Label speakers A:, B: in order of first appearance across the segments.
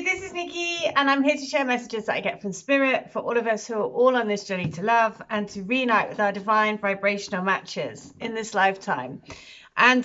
A: this is Nikki, and I'm here to share messages that I get from Spirit for all of us who are all on this journey to love and to reunite with our divine vibrational matches in this lifetime. And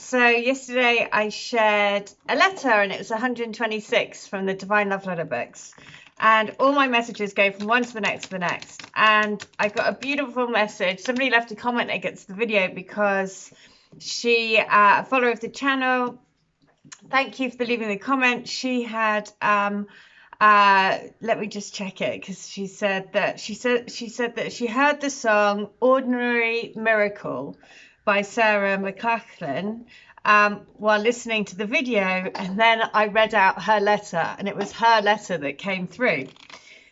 A: so yesterday I shared a letter, and it was 126 from the Divine Love Letter books. And all my messages go from one to the next to the next. And I got a beautiful message. Somebody left a comment against the video because she, a follower of the channel, thank you for leaving the comment. She had let me just check it, because she said that she heard the song Ordinary Miracle by Sarah McLachlan while listening to the video, and then I read out her letter, and it was her letter that came through.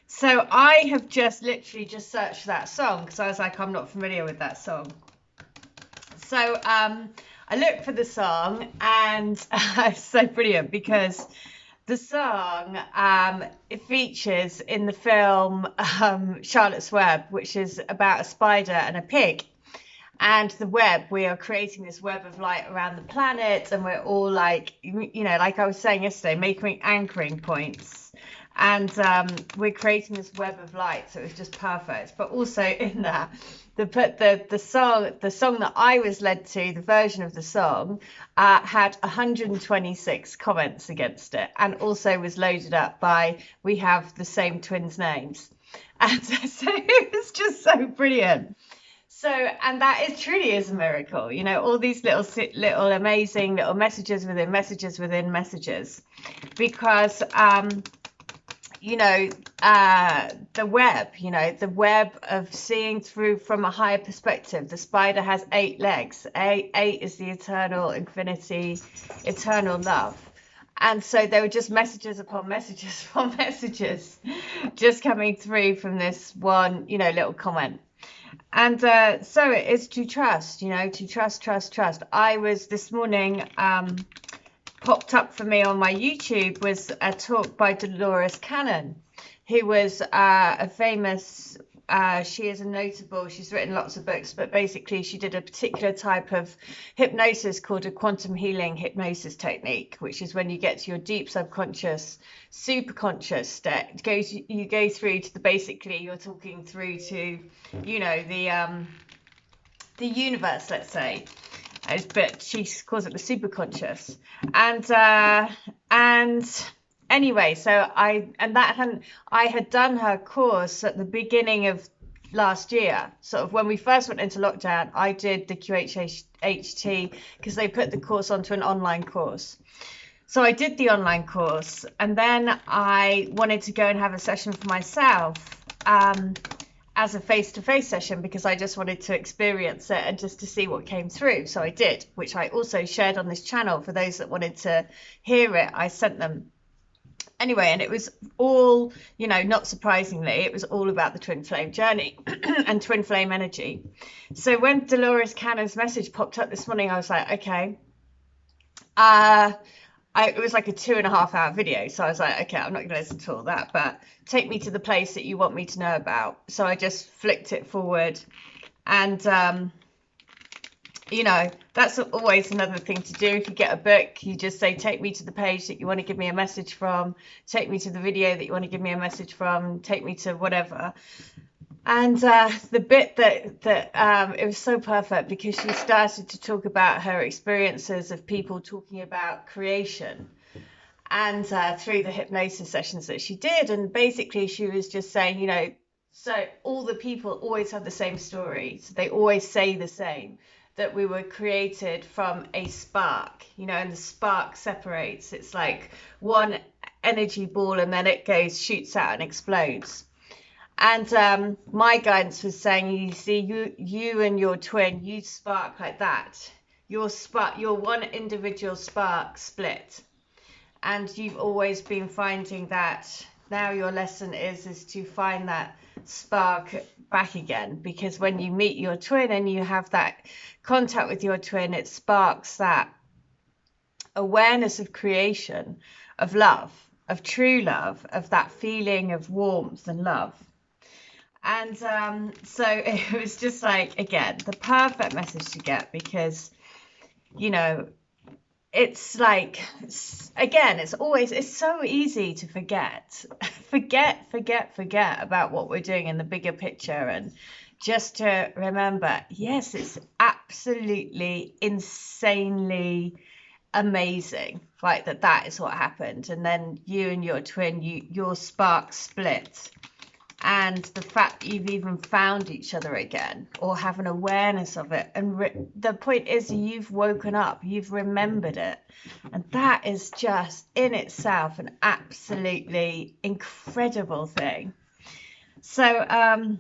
A: So I have just literally just searched that song because I was like, I'm not familiar with that song. So I looked for the song, and it's so brilliant because the song it features in the film Charlotte's Web, which is about a spider and a pig. And the web, we are creating this web of light around the planet, and we're all like, you know, like I was saying yesterday, making anchoring points. And we're creating this web of light, so it was just perfect. But also in that, the song that I was led to, the version of the song, had 126 comments against it, and also was loaded up by "We have the same twins' names," and so it was just so brilliant. So, and that is truly is a miracle, you know, all these little amazing little messages within messages within messages, because you know, the web, you know, the web of seeing through from a higher perspective. The spider has 8 legs. Eight is the eternal infinity, eternal love. And so there were just messages upon messages upon messages just coming through from this one, you know, little comment. And so it is to trust, you know, to trust. I was this morning, popped up for me on my YouTube was a talk by Dolores Cannon, who was a famous, she is a notable, she's written lots of books, but basically she did a particular type of hypnosis called a quantum healing hypnosis technique, which is when you get to your deep subconscious, superconscious state. You go through to the, basically you're talking through to, you know, the universe, let's say. But she calls it the superconscious, and anyway, so I had done her course at the beginning of last year, sort of when we first went into lockdown. I did the QHHT because they put the course onto an online course. So I did the online course, and then I wanted to go and have a session for myself, as a face-to-face session, because I just wanted to experience it and just to see what came through. So I did, which I also shared on this channel for those that wanted to hear it. I sent them anyway, and it was all, you know, not surprisingly, it was all about the twin flame journey and twin flame energy. So when Dolores Cannon's message popped up this morning, I was like, okay, it was like a 2.5 hour video. So I was like, okay, I'm not going to listen to all that, but take me to the place that you want me to know about. So I just flicked it forward. And, you know, that's always another thing to do. If you get a book, you just say, take me to the page that you want to give me a message from. Take me to the video that you want to give me a message from. Take me to whatever. And the bit that it was so perfect, because she started to talk about her experiences of people talking about creation, and through the hypnosis sessions that she did. And basically she was just saying, you know, so all the people always have the same story. So they always say the same, that we were created from a spark, you know, and the spark separates. It's like one energy ball, and then it shoots out and explodes. And my guidance was saying, you see, you and your twin, you spark like that. Your one individual spark split. And you've always been finding that. Now your lesson is to find that spark back again. Because when you meet your twin and you have that contact with your twin, it sparks that awareness of creation, of love, of true love, of that feeling of warmth and love. And so it was just like, again, the perfect message to get, because, you know, it's like, again, it's so easy to forget, forget about what we're doing in the bigger picture, and just to remember, yes, it's absolutely insanely amazing, right, that is what happened. And then you and your twin, your spark split, and the fact that you've even found each other again, or have an awareness of it, and the point is, you've woken up, you've remembered it, and that is just in itself an absolutely incredible thing. So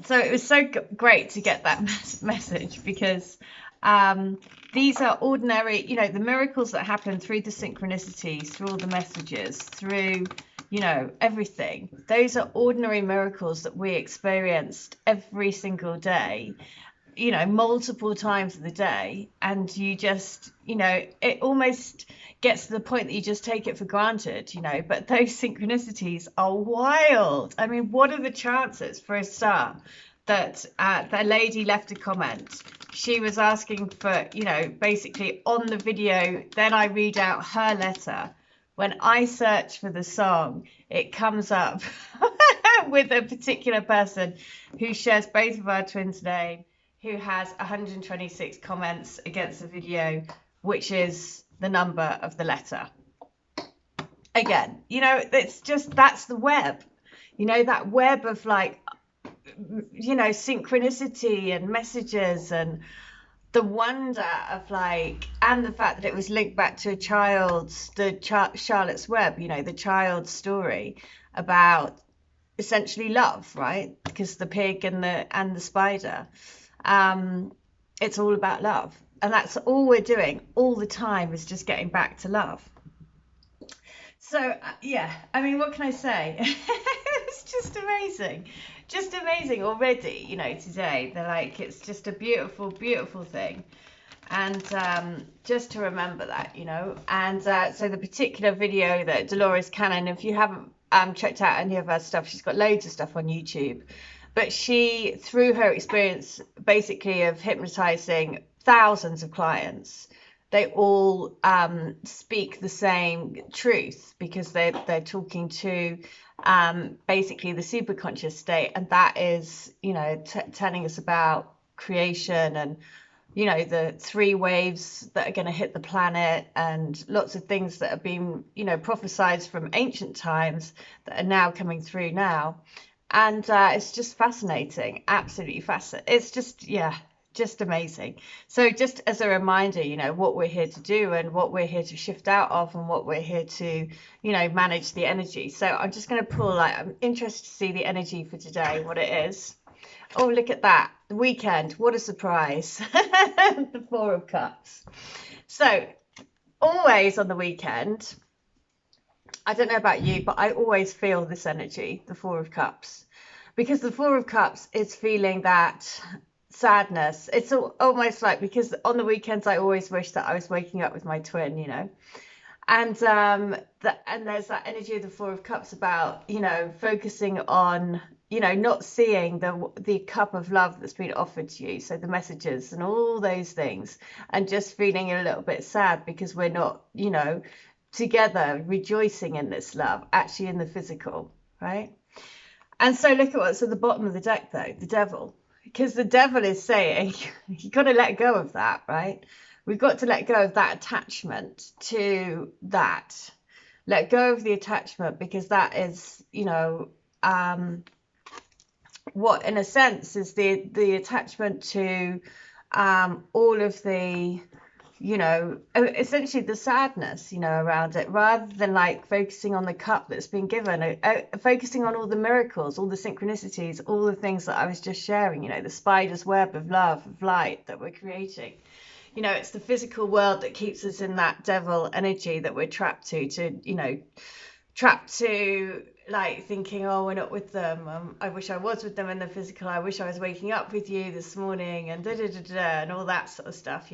A: so it was so great to get that message, because these are ordinary, the miracles that happen through the synchronicities, through all the messages, through, everything. Those are ordinary miracles that we experienced every single day, multiple times of the day. And you just, it almost gets to the point that you just take it for granted, but those synchronicities are wild. I mean, what are the chances, for a start, that the lady left a comment? She was asking for, basically on the video, then I read out her letter. When I search for the song, it comes up with a particular person who shares both of our twins' name, who has 126 comments against the video, which is the number of the letter. Again, it's just, that's the web, that web of like, synchronicity and messages, and the wonder of like, and the fact that it was linked back to Charlotte's Web, the child's story about essentially love, right? Because the pig and the spider, it's all about love, and that's all we're doing all the time, is just getting back to love. So yeah, I mean, what can I say? It's just amazing already, today. They're like, it's just a beautiful, beautiful thing. And just to remember that, and so the particular video that Dolores Cannon, if you haven't checked out any of her stuff, she's got loads of stuff on YouTube, but she, through her experience basically of hypnotizing thousands of clients, they all speak the same truth, because they're talking to basically the superconscious state, and that is, telling us about creation, and the 3 waves that are going to hit the planet, and lots of things that have been, prophesied from ancient times that are now coming through now. And it's just fascinating, absolutely fascinating. It's just, yeah, just amazing. So just as a reminder, what we're here to do, and what we're here to shift out of, and what we're here to, manage the energy. So I'm just going to pull, I'm interested to see the energy for today, what it is. Oh, look at that. The weekend. What a surprise. The 4 of Cups. So always on the weekend, I don't know about you, but I always feel this energy, the 4 of Cups, because the 4 of Cups is feeling that sadness. It's almost like, because on the weekends, I always wish that I was waking up with my twin, and there's that energy of the 4 of Cups about, focusing on, not seeing the cup of love that's been offered to you, so the messages and all those things, and just feeling a little bit sad because we're not, together rejoicing in this love, actually in the physical, right? And so look at what's at the bottom of the deck, though, the devil, because the devil is saying, you got to let go of that, right? We've got to let go of that attachment to that. Let go of the attachment, because that is, what in a sense is the attachment to all of the, essentially the sadness, around it, rather than like focusing on the cup that's been given, focusing on all the miracles, all the synchronicities, all the things that I was just sharing, the spider's web of love, of light that we're creating. It's the physical world that keeps us in that devil energy that we're trapped to, like thinking, oh, we're not with them. I wish I was with them in the physical. I wish I was waking up with you this morning, and and all that sort of stuff,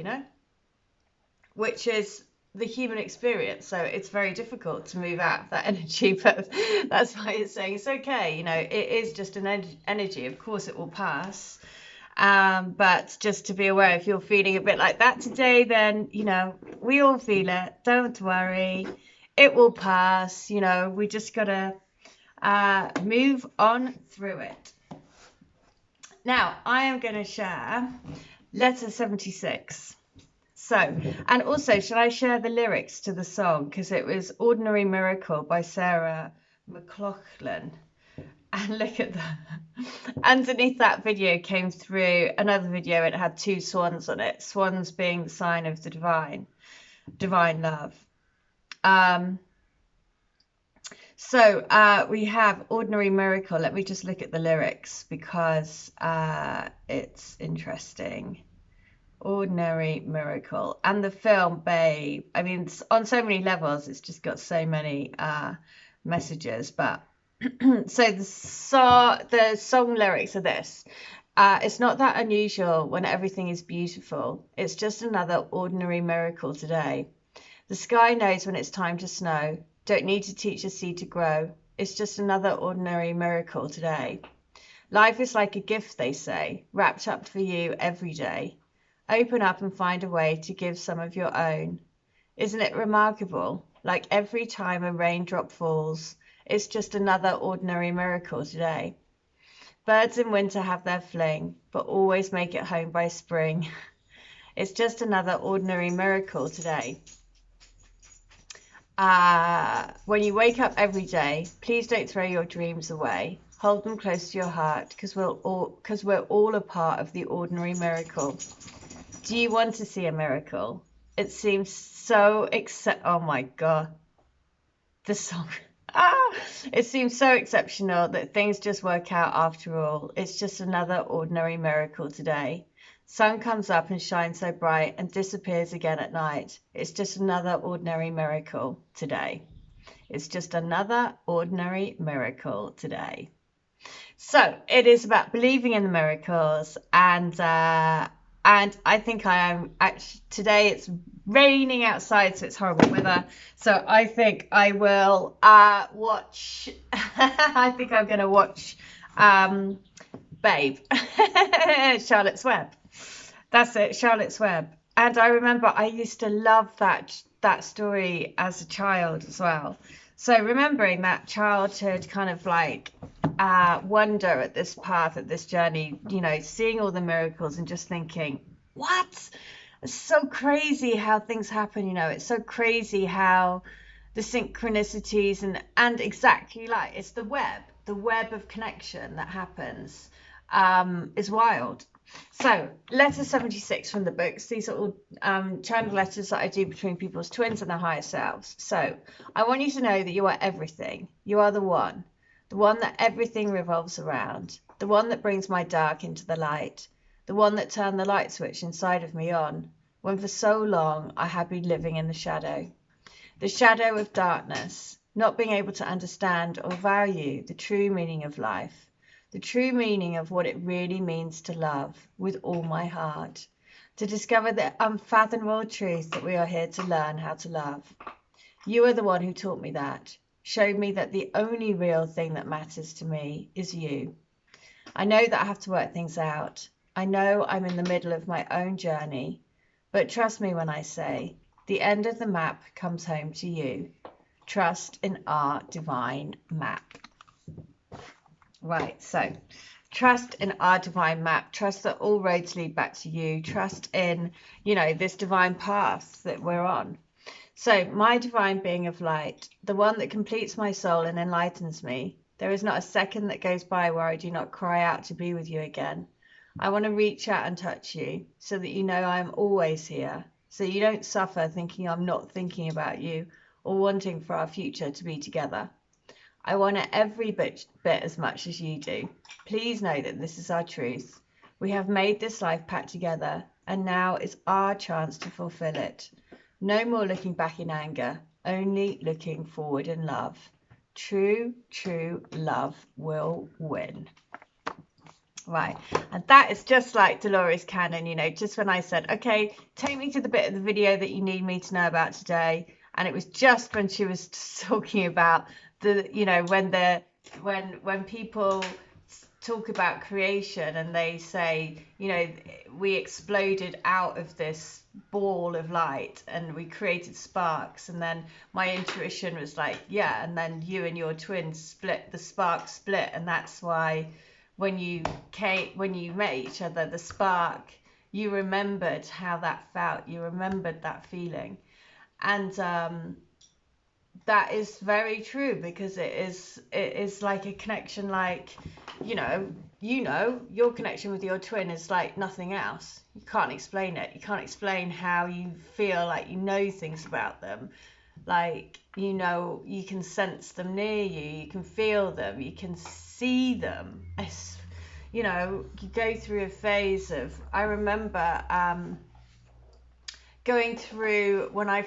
A: which is the human experience. So it's very difficult to move out of that energy, but that's why it's saying it's okay. It is just an energy. Of course, it will pass. But just to be aware, if you're feeling a bit like that today, then, you know, we all feel it. Don't worry. It will pass. You know, we just got to move on through it. Now, I am going to share letter 76. So, and also, shall I share the lyrics to the song? Because it was Ordinary Miracle by Sarah McLachlan. And look at that. Underneath that video came through another video. It had 2 swans on it. Swans being the sign of the divine love. So we have Ordinary Miracle. Let me just look at the lyrics because it's interesting. Ordinary Miracle. And the film, Babe. I mean, on so many levels, it's just got so many messages. But so the song lyrics are this. It's not that unusual when everything is beautiful. It's just another ordinary miracle today. The sky knows when it's time to snow. Don't need to teach a seed to grow. It's just another ordinary miracle today. Life is like a gift, they say, wrapped up for you every day. Open up and find a way to give some of your own. Isn't it remarkable? Like every time a raindrop falls, it's just another ordinary miracle today. Birds in winter have their fling, but always make it home by spring. It's just another ordinary miracle today. When you wake up every day, please don't throw your dreams away. Hold them close to your heart, because we're all a part of the ordinary miracle. Do you want to see a miracle? It seems so oh my God. The song. It seems so exceptional that things just work out after all. It's just another ordinary miracle today. Sun comes up and shines so bright and disappears again at night. It's just another ordinary miracle today. It's just another ordinary miracle today. So it is about believing in the miracles, and I think I am actually, today it's raining outside, so it's horrible weather. So I think I will watch, I think I'm going to watch Babe, Charlotte's Web. That's it, Charlotte's Web. And I remember I used to love that story as a child as well. So remembering that childhood kind of like wonder at this path, at this journey, you know, seeing all the miracles and just thinking, what? It's so crazy how things happen, you know. It's so crazy how the synchronicities and exactly like it's the web of connection that happens is wild. So letter 76 from the books. These are all channel letters that I do between people's twins and their higher selves. So I want you to know that you are everything. You are the one that everything revolves around, the one that brings my dark into the light, the one that turned the light switch inside of me on, when for so long I had been living in the shadow of darkness, not being able to understand or value the true meaning of life, the true meaning of what it really means to love with all my heart, to discover the unfathomable truth that we are here to learn how to love. You are the one who taught me that, showed me that the only real thing that matters to me is you. I know that I have to work things out. I know I'm in the middle of my own journey, but trust me when I say the end of the map comes home to you. Trust in our divine map. Right, so trust in our divine map. Trust that all roads lead back to you. Trust in, you know, this divine path that we're on. So my divine being of light, the one that completes my soul and enlightens me. There is not a second that goes by where I do not cry out to be with you again. I want to reach out and touch you so that you know I am always here, so you don't suffer thinking I'm not thinking about you or wanting for our future to be together. I want it every bit as much as you do. Please know that this is our truth. We have made this life pact together, and now is our chance to fulfill it. No more looking back in anger, only looking forward in love. True love will win. Right, and that is just like Dolores Cannon, you know, just when I said, okay, take me to the bit of the video that you need me to know about today, and it was just when she was talking about the, you know, when people talk about creation, and they say, you know, we exploded out of this ball of light and we created sparks, and then my intuition was like, yeah, and then you and your twin split, the spark split, and that's why when you met each other, the spark, you remembered how that felt, you remembered that feeling. And that is very true, because it is like a connection, like, you know, your connection with your twin is like nothing else. You can't explain it. You can't explain how you feel like you know things about them. Like, you know, you can sense them near you, you can feel them, you can see them. It's, you know, you go through a phase of, I remember going through when I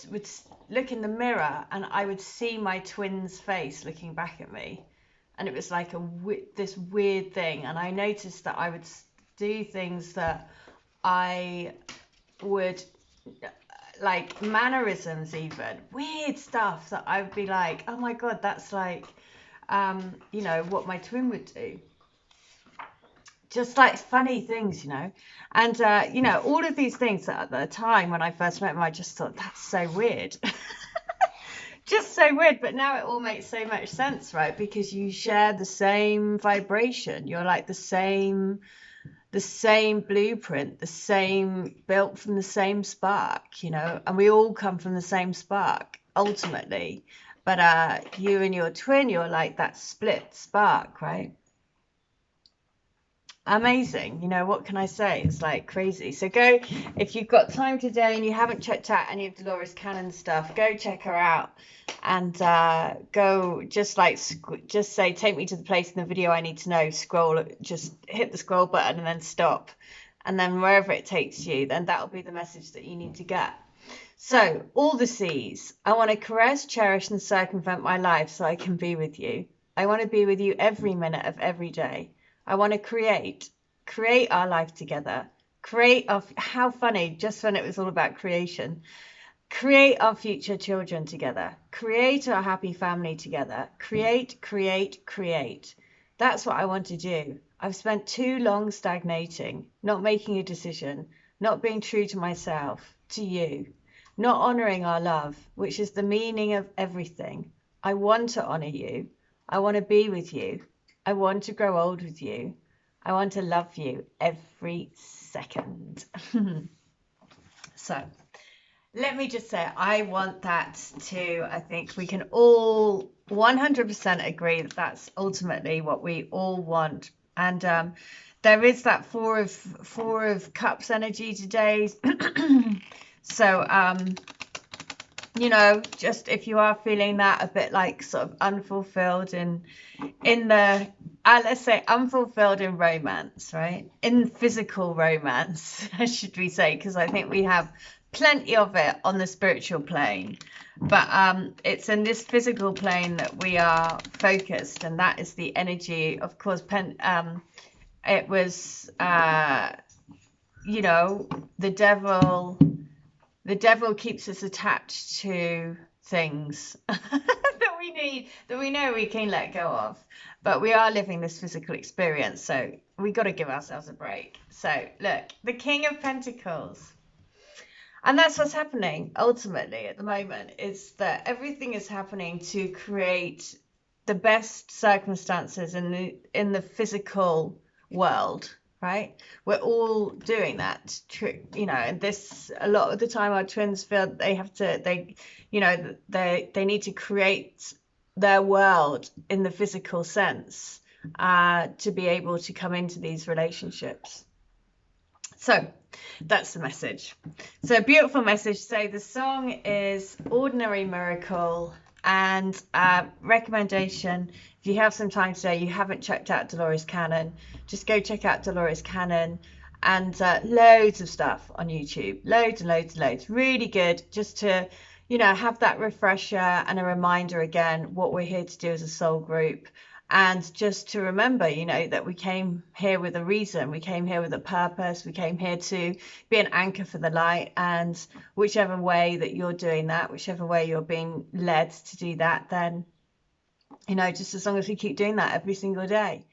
A: would look in the mirror and I would see my twin's face looking back at me, and it was like this weird thing. And I noticed that I would do things that I would, like mannerisms, even weird stuff that I would be like, oh my god, that's like you know, what my twin would do. Just like funny things, you know. And you know, all of these things that at the time when I first met him, I just thought, that's so weird. Just so weird. But now it all makes so much sense, right? Because you share the same vibration. You're like the same blueprint, the same, built from the same spark, you know, and we all come from the same spark ultimately. But you and your twin, you're like that split spark, right? Amazing. You know, what can I say? It's like crazy. So go, if you've got time today and you haven't checked out any of Dolores Cannon's stuff, go check her out, and go just say, take me to the place in the video I need to know, scroll, just hit the scroll button and then stop, and then wherever it takes you, then that'll be the message that you need to get. So all the C's. I want to caress, cherish and circumvent my life so I can be with you. I want to be with you every minute of every day. I want to create our life together. How funny, just when it was all about creation. Create our future children together. Create our happy family together. Create. That's what I want to do. I've spent too long stagnating, not making a decision, not being true to myself, to you, not honoring our love, which is the meaning of everything. I want to honor you. I want to be with you. I want to grow old with you. I want to love you every second. So let me just say, I want that too. I think we can all 100% agree that that's ultimately what we all want. And there is that four of cups energy today. So you know, just if you are feeling that a bit like sort of unfulfilled in the let's say unfulfilled in romance, right? In physical romance, should we say, because I think we have plenty of it on the spiritual plane, but it's in this physical plane that we are focused, and that is the energy, of course. It was you know, the devil keeps us attached to things that we need, that we know we can let go of. But we are living this physical experience, so we got to give ourselves a break. So look, the King of Pentacles. And that's what's happening ultimately at the moment, is that everything is happening to create the best circumstances in the physical world. Right, we're all doing that, you know, and this, a lot of the time our twins feel they you know, they need to create their world in the physical sense to be able to come into these relationships. So that's the message. So a beautiful message. So the song is Ordinary Miracle, and recommendation, if you have some time today, you haven't checked out Dolores Cannon, just go check out Dolores Cannon, and loads of stuff on YouTube, loads, really good, just to, you know, have that refresher and a reminder again what we're here to do as a soul group. And just to remember, you know, that we came here with a reason, we came here with a purpose, we came here to be an anchor for the light. And whichever way that you're doing that, whichever way you're being led to do that, then, you know, just as long as we keep doing that every single day,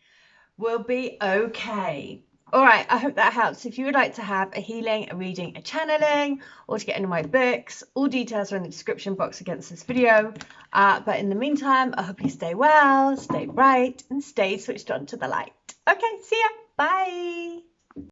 A: will be okay. All right, I hope that helps. If you would like to have a healing, a reading, a channeling, or to get into my books, all details are in the description box against this video. But in the meantime, I hope you stay well, stay bright, and stay switched on to the light. Okay, see ya. Bye.